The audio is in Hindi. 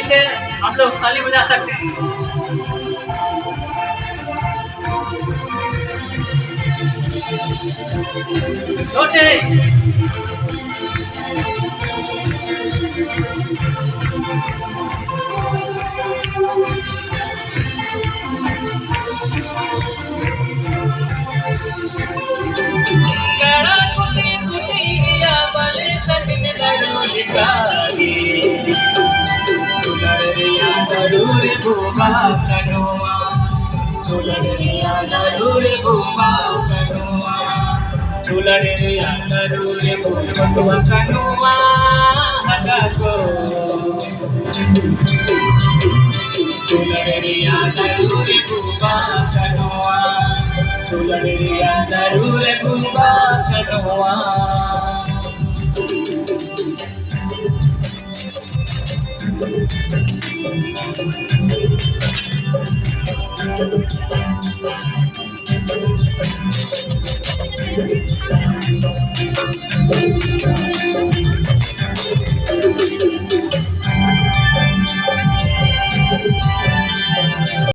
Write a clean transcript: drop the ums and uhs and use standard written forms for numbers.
से आप लोग ताली बजा सकते हैं। छोटे कड़ा कुटी कुटी गया बले सजन दरूर कागे दुलरिया दरूर भूमा कनुआ दुलरिया दरूर भूमा कनुआ दुलरिया दरूर भूमा कनुआ हगा को दुलरिया दरूर भूमा कनुआ दुलरिया दरूर भूमा कनुआ